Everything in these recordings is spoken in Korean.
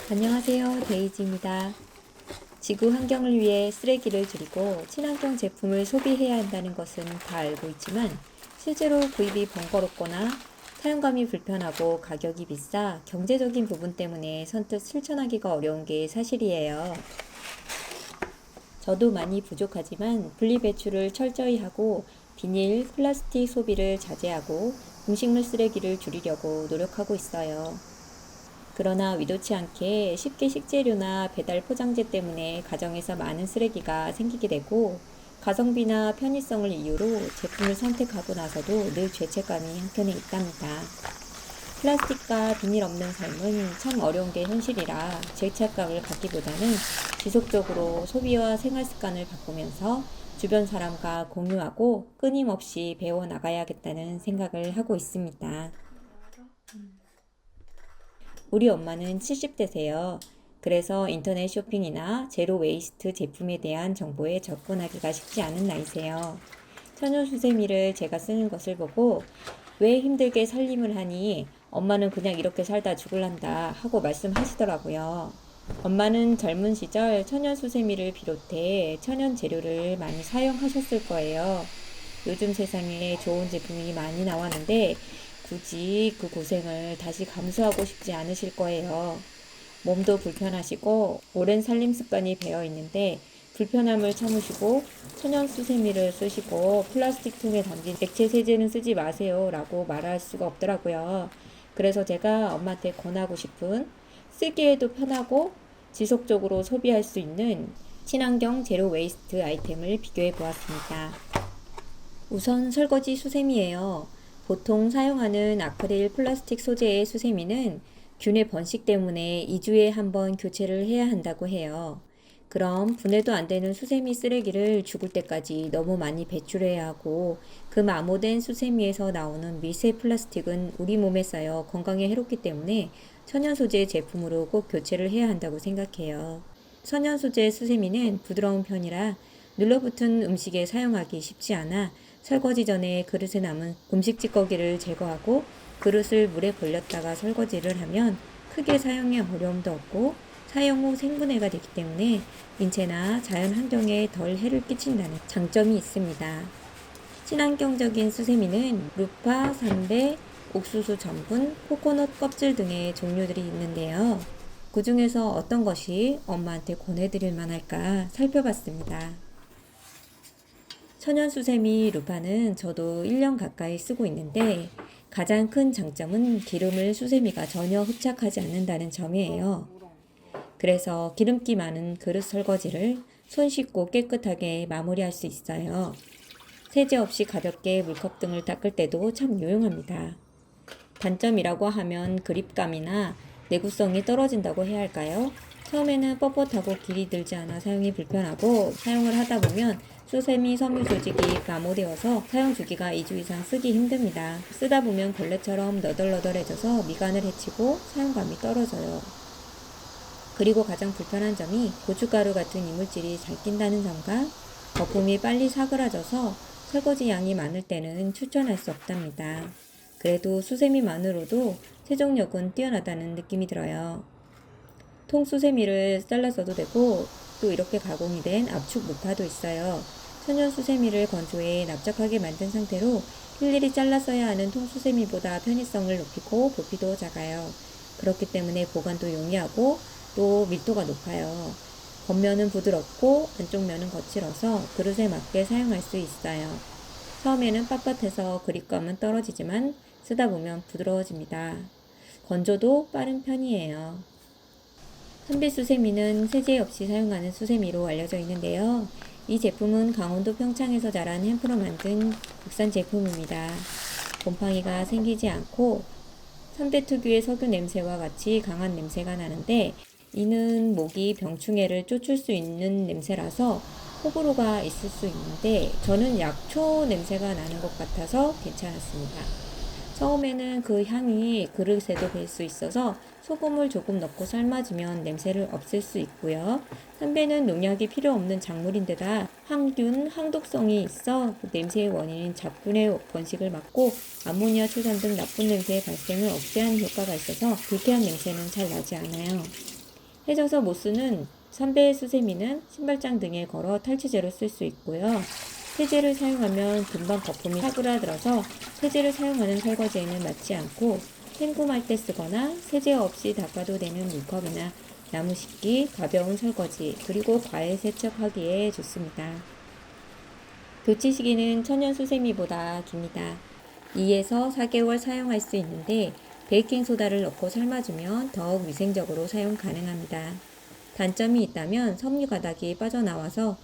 안녕하세요. 데이지입니다. 지구 환경을 위해 쓰레기를 줄이고 친환경 제품을 소비해야 한다는 것은 다 알고 있지만 실제로 구입이 번거롭거나 사용감이 불편하고 가격이 비싸 경제적인 부분 때문에 선뜻 실천하기가 어려운 게 사실이에요. 저도 많이 부족하지만 분리배출을 철저히 하고 비닐, 플라스틱 소비를 자제하고 음식물 쓰레기를 줄이려고 노력하고 있어요. 그러나 의도치 않게 쉽게 식재료나 배달 포장재 때문에 가정에서 많은 쓰레기가 생기게 되고 가성비나 편의성을 이유로 제품을 선택하고 나서도 늘 죄책감이 한켠에 있답니다. 플라스틱과 비닐 없는 삶은 참 어려운 게 현실이라 죄책감을 갖기보다는 지속적으로 소비와 생활 습관을 바꾸면서 주변 사람과 공유하고 끊임없이 배워 나가야겠다는 생각을 하고 있습니다. 우리 엄마는 70대세요. 그래서 인터넷 쇼핑이나 제로 웨이스트 제품에 대한 정보에 접근하기가 쉽지 않은 나이세요. 천연수세미를 제가 쓰는 것을 보고 왜 힘들게 살림을 하니 엄마는 그냥 이렇게 살다 죽을란다 하고 말씀하시더라고요. 엄마는 젊은 시절 천연수세미를 비롯해 천연 재료를 많이 사용하셨을 거예요. 요즘 세상에 좋은 제품이 많이 나왔는데 굳이 그 고생을 다시 감수하고 싶지 않으실 거예요. 몸도 불편하시고 오랜 살림 습관이 배어 있는데 불편함을 참으시고 천연 수세미를 쓰시고 플라스틱 통에 담긴 액체 세제는 쓰지 마세요 라고 말할 수가 없더라고요. 그래서 제가 엄마한테 권하고 싶은 쓰기에도 편하고 지속적으로 소비할 수 있는 친환경 제로 웨이스트 아이템을 비교해 보았습니다. 우선 설거지 수세미예요. 보통 사용하는 아크릴 플라스틱 소재의 수세미는 균의 번식 때문에 2주에 한 번 교체를 해야 한다고 해요. 그럼 분해도 안 되는 수세미 쓰레기를 죽을 때까지 너무 많이 배출해야 하고 그 마모된 수세미에서 나오는 미세 플라스틱은 우리 몸에 쌓여 건강에 해롭기 때문에 천연 소재 제품으로 꼭 교체를 해야 한다고 생각해요. 천연 소재 수세미는 부드러운 편이라 눌러붙은 음식에 사용하기 쉽지 않아 설거지 전에 그릇에 남은 음식 찌꺼기를 제거하고 그릇을 물에 걸렸다가 설거지를 하면 크게 사용에 어려움도 없고 사용 후 생분해가 되기 때문에 인체나 자연 환경에 덜 해를 끼친다는 장점이 있습니다. 친환경적인 수세미는 루파, 삼배, 옥수수 전분, 코코넛 껍질 등의 종류들이 있는데요. 그 중에서 어떤 것이 엄마한테 권해드릴 만할까 살펴봤습니다. 천연수세미 루파는 저도 1년 가까이 쓰고 있는데 가장 큰 장점은 기름을 수세미가 전혀 흡착하지 않는다는 점이에요. 그래서 기름기 많은 그릇 설거지를 손 씻고 깨끗하게 마무리할 수 있어요. 세제 없이 가볍게 물컵 등을 닦을 때도 참 유용합니다. 단점이라고 하면 그립감이나 내구성이 떨어진다고 해야 할까요? 처음에는 뻣뻣하고 길이 들지 않아 사용이 불편하고 사용을 하다 보면 수세미 섬유 조직이 마모되어서 사용 주기가 2주 이상 쓰기 힘듭니다. 쓰다 보면 걸레처럼 너덜너덜해져서 미간을 해치고 사용감이 떨어져요. 그리고 가장 불편한 점이 고춧가루 같은 이물질이 잘 낀다는 점과 거품이 빨리 사그라져서 설거지 양이 많을 때는 추천할 수 없답니다. 그래도 수세미만으로도 세정력은 뛰어나다는 느낌이 들어요. 통수세미를 잘라 써도 되고 또 이렇게 가공이 된 압축 무파도 있어요. 천연 수세미를 건조해 납작하게 만든 상태로 일일이 잘라 써야 하는 통수세미보다 편의성을 높이고 부피도 작아요. 그렇기 때문에 보관도 용이하고 또 밀도가 높아요. 겉면은 부드럽고 안쪽 면은 거칠어서 그릇에 맞게 사용할 수 있어요. 처음에는 빳빳해서 그립감은 떨어지지만 쓰다 보면 부드러워집니다. 건조도 빠른 편이에요. 선비수세미는 세제 없이 사용하는 수세미로 알려져 있는데요. 이 제품은 강원도 평창에서 자란 햄프로 만든 국산 제품입니다. 곰팡이가 생기지 않고 선배 특유의 석유 냄새와 같이 강한 냄새가 나는데 이는 모기 병충해를 쫓을 수 있는 냄새라서 호불호가 있을 수 있는데 저는 약초 냄새가 나는 것 같아서 괜찮았습니다. 처음에는 그 향이 그릇에도 배 수 있어서 소금을 조금 넣고 삶아주면 냄새를 없앨 수 있고요. 삼배는 농약이 필요 없는 작물인데다 항균, 항독성이 있어 그 냄새의 원인인 잡균의 번식을 막고 암모니아 초산 등 나쁜 냄새의 발생을 억제하는 효과가 있어서 불쾌한 냄새는 잘 나지 않아요. 해져서 못 쓰는 선배 수세미는 신발장 등에 걸어 탈취제로 쓸 수 있고요. 세제를 사용하면 금방 거품이 사그라들어서 세제를 사용하는 설거지에는 맞지 않고 헹굼할 때 쓰거나 세제 없이 닦아도 되는 물컵이나 나무 씻기, 가벼운 설거지, 그리고 과일 세척하기에 좋습니다. 교체 시기는 천연 수세미보다 깁니다. 2에서 4개월 사용할 수 있는데 베이킹소다를 넣고 삶아주면 더욱 위생적으로 사용 가능합니다. 단점이 있다면 섬유 가닥이 빠져나와서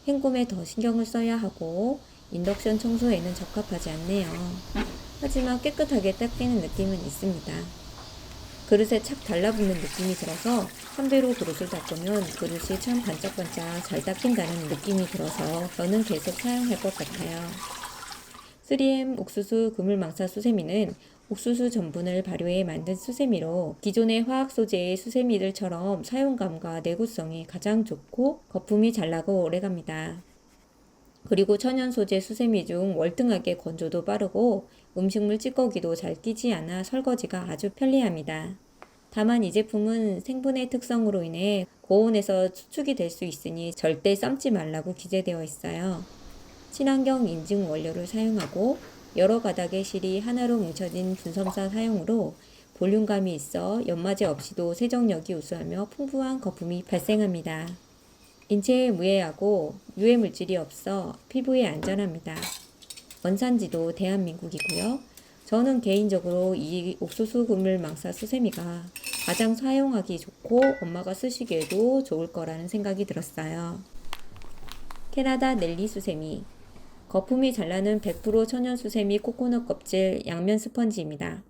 헹굼에 더 신경을 써야 하고 인덕션 청소에는 적합하지 않네요. 하지만 깨끗하게 닦이는 느낌은 있습니다. 그릇에 착 달라붙는 느낌이 들어서 선배로 그릇을 닦으면 그릇이 참 반짝반짝 잘 닦인다는 느낌이 들어서 저는 계속 사용할 것 같아요. 3M 옥수수 그물망사 수세미는 옥수수 전분을 발효해 만든 수세미로 기존의 화학 소재의 수세미들처럼 사용감과 내구성이 가장 좋고 거품이 잘 나고 오래갑니다. 그리고 천연 소재 수세미 중 월등하게 건조도 빠르고 음식물 찌꺼기도 잘 끼지 않아 설거지가 아주 편리합니다. 다만 이 제품은 생분해 특성으로 인해 고온에서 수축이 될 수 있으니 절대 삶지 말라고 기재되어 있어요. 친환경 인증 원료를 사용하고 여러 가닥의 실이 하나로 뭉쳐진 분섬사 사용으로 볼륨감이 있어 연마제 없이도 세정력이 우수하며 풍부한 거품이 발생합니다. 인체에 무해하고 유해 물질이 없어 피부에 안전합니다. 원산지도 대한민국이고요. 저는 개인적으로 이 옥수수 그물 망사 수세미가 가장 사용하기 좋고 엄마가 쓰시기에도 좋을 거라는 생각이 들었어요. 캐나다 넬리 수세미. 거품이 잘 나는 100% 천연 수세미 코코넛 껍질 양면 스펀지입니다.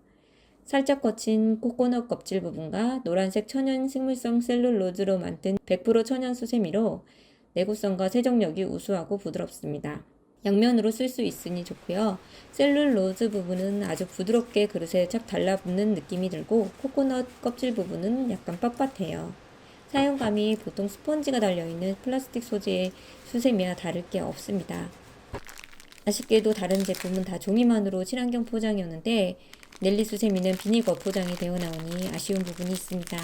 살짝 거친 코코넛 껍질 부분과 노란색 천연 식물성 셀룰로즈로 만든 100% 천연 수세미로 내구성과 세정력이 우수하고 부드럽습니다. 양면으로 쓸 수 있으니 좋고요. 셀룰로즈 부분은 아주 부드럽게 그릇에 착 달라붙는 느낌이 들고 코코넛 껍질 부분은 약간 빳빳해요. 사용감이 보통 스펀지가 달려있는 플라스틱 소재의 수세미와 다를 게 없습니다. 아쉽게도 다른 제품은 다 종이만으로 친환경 포장이었는데 넬리 수세미는 비닐거 포장이 되어 나오니 아쉬운 부분이 있습니다.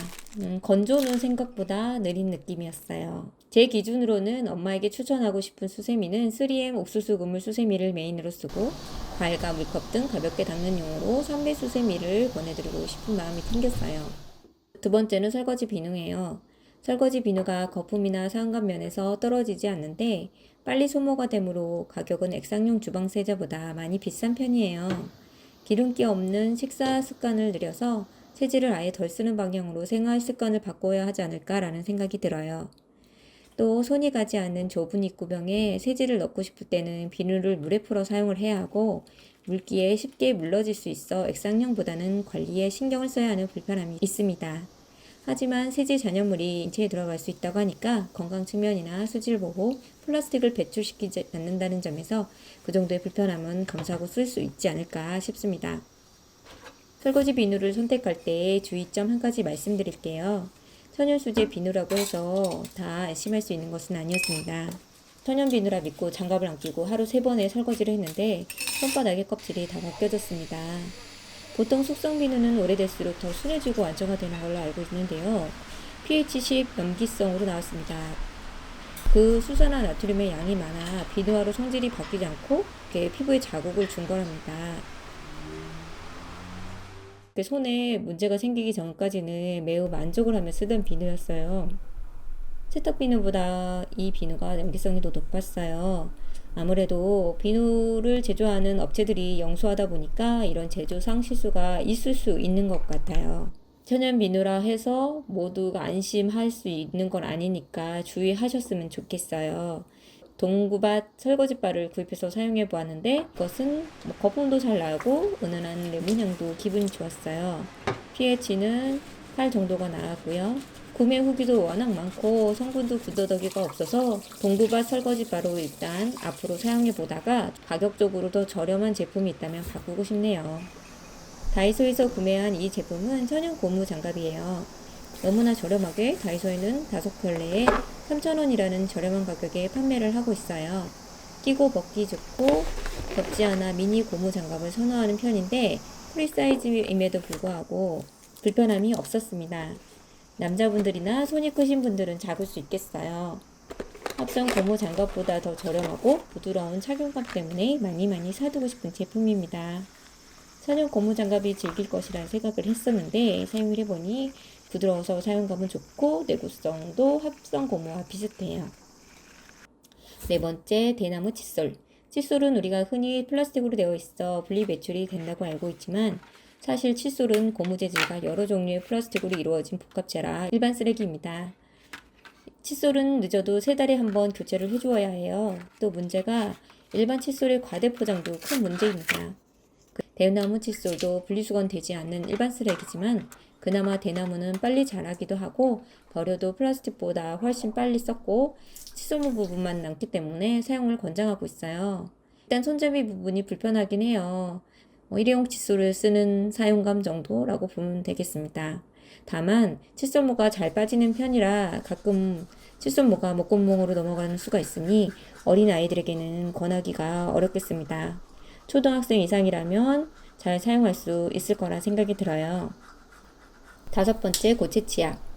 건조는 생각보다 느린 느낌이었어요. 제 기준으로는 엄마에게 추천하고 싶은 수세미는 3M 옥수수 그물 수세미를 메인으로 쓰고 과일과 물컵 등 가볍게 닦는 용으로 선배 수세미를 권해드리고 싶은 마음이 생겼어요. 두 번째는 설거지 비누예요. 설거지 비누가 거품이나 사용감 면에서 떨어지지 않는데 빨리 소모가 되므로 가격은 액상용 주방세제보다 많이 비싼 편이에요. 기름기 없는 식사 습관을 들여서 세제를 아예 덜 쓰는 방향으로 생활 습관을 바꿔야 하지 않을까라는 생각이 들어요. 또 손이 가지 않는 좁은 입구병에 세제를 넣고 싶을 때는 비누를 물에 풀어 사용을 해야 하고 물기에 쉽게 물러질 수 있어 액상용보다는 관리에 신경을 써야 하는 불편함이 있습니다. 하지만 세제 잔여물이 인체에 들어갈 수 있다고 하니까 건강 측면이나 수질 보호, 플라스틱을 배출시키지 않는다는 점에서 그 정도의 불편함은 감수하고 쓸 수 있지 않을까 싶습니다. 설거지 비누를 선택할 때 주의점 한 가지 말씀드릴게요. 천연 수제 비누라고 해서 다 심할 수 있는 것은 아니었습니다. 천연 비누라 믿고 장갑을 안 끼고 하루 3번의 설거지를 했는데 손바닥에 껍질이 다 벗겨졌습니다. 보통 숙성 비누는 오래될수록 더 순해지고 안정화되는 걸로 알고 있는데요. pH10 염기성으로 나왔습니다. 그 수산화 나트륨의 양이 많아 비누화로 성질이 바뀌지 않고 피부에 자국을 준 거랍니다. 손에 문제가 생기기 전까지는 매우 만족을 하며 쓰던 비누였어요. 세탁 비누보다 이 비누가 염기성이 더 높았어요. 아무래도 비누를 제조하는 업체들이 영수하다 보니까 이런 제조상 실수가 있을 수 있는 것 같아요. 천연 비누라 해서 모두가 안심할 수 있는 건 아니니까 주의하셨으면 좋겠어요. 동구밭 설거지바를 구입해서 사용해 보았는데 그것은 거품도 잘 나고 은은한 레몬향도 기분이 좋았어요. pH는 8 정도가 나왔고요. 구매 후기도 워낙 많고 성분도 군더더기가 없어서 동구밭 설거지바로 일단 앞으로 사용해 보다가 가격적으로 더 저렴한 제품이 있다면 바꾸고 싶네요. 다이소에서 구매한 이 제품은 천연 고무 장갑이에요. 너무나 저렴하게 다이소에는 5켤레에 3,000원이라는 저렴한 가격에 판매를 하고 있어요. 끼고 벗기 좋고 덥지 않아 미니 고무 장갑을 선호하는 편인데 프리 사이즈임에도 불구하고 불편함이 없었습니다. 남자분들이나 손이 크신 분들은 잡을 수 있겠어요. 합성 고무 장갑보다 더 저렴하고 부드러운 착용감 때문에 많이 사두고 싶은 제품입니다. 천연 고무 장갑이 즐길 것이라는 생각을 했었는데 사용을 해보니 부드러워서 사용감은 좋고 내구성도 합성 고무와 비슷해요. 네 번째, 대나무 칫솔. 칫솔은 우리가 흔히 플라스틱으로 되어 있어 분리 배출이 된다고 알고 있지만 사실 칫솔은 고무 재질과 여러 종류의 플라스틱으로 이루어진 복합체라 일반 쓰레기입니다. 칫솔은 늦어도 3달에 한 번 교체를 해주어야 해요. 또 문제가 일반 칫솔의 과대 포장도 큰 문제입니다. 대나무 칫솔도 분리수거되지 않는 일반 쓰레기지만 그나마 대나무는 빨리 자라기도 하고 버려도 플라스틱보다 훨씬 빨리 썩고 칫솔물 부분만 남기 때문에 사용을 권장하고 있어요. 일단 손잡이 부분이 불편하긴 해요. 일회용 칫솔을 쓰는 사용감 정도라고 보면 되겠습니다. 다만 칫솔모가 잘 빠지는 편이라 가끔 칫솔모가 목구멍으로 넘어가는 수가 있으니 어린 아이들에게는 권하기가 어렵겠습니다. 초등학생 이상이라면 잘 사용할 수 있을 거라 생각이 들어요. 다섯 번째, 고체 치약.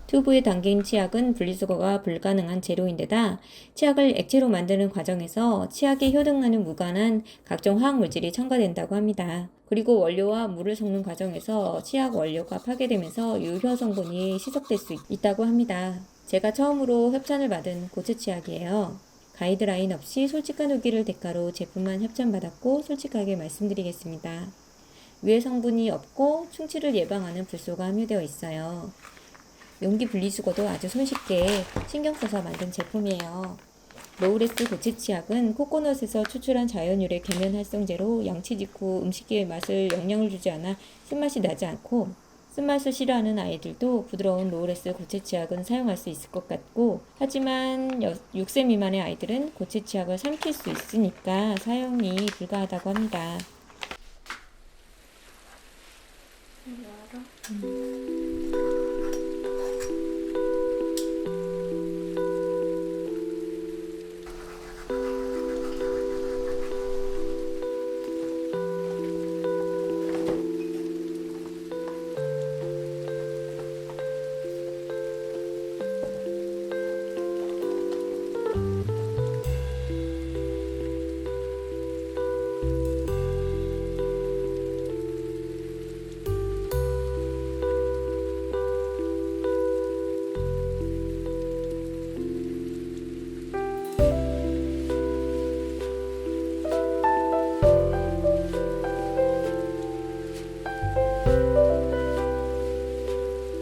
튜브에 담긴 치약은 분리수거가 불가능한 재료인데다 치약을 액체로 만드는 과정에서 치약에 효능하는 무관한 각종 화학물질이 첨가된다고 합니다. 그리고 원료와 물을 섞는 과정에서 치약 원료가 파괴되면서 유효 성분이 희석될 수 있다고 합니다. 제가 처음으로 협찬을 받은 고체 치약이에요. 가이드라인 없이 솔직한 후기를 대가로 제품만 협찬받았고 솔직하게 말씀드리겠습니다. 유해 성분이 없고 충치를 예방하는 불소가 함유되어 있어요. 용기 분리수거도 아주 손쉽게 신경 써서 만든 제품이에요. 로우레스 고체 치약은 코코넛에서 추출한 자연유래 계면 활성제로 양치 직후 음식의 맛을 영향을 주지 않아 쓴맛이 나지 않고 쓴맛을 싫어하는 아이들도 부드러운 로우레스 고체 치약은 사용할 수 있을 것 같고 하지만 6세 미만의 아이들은 고체 치약을 삼킬 수 있으니까 사용이 불가하다고 합니다.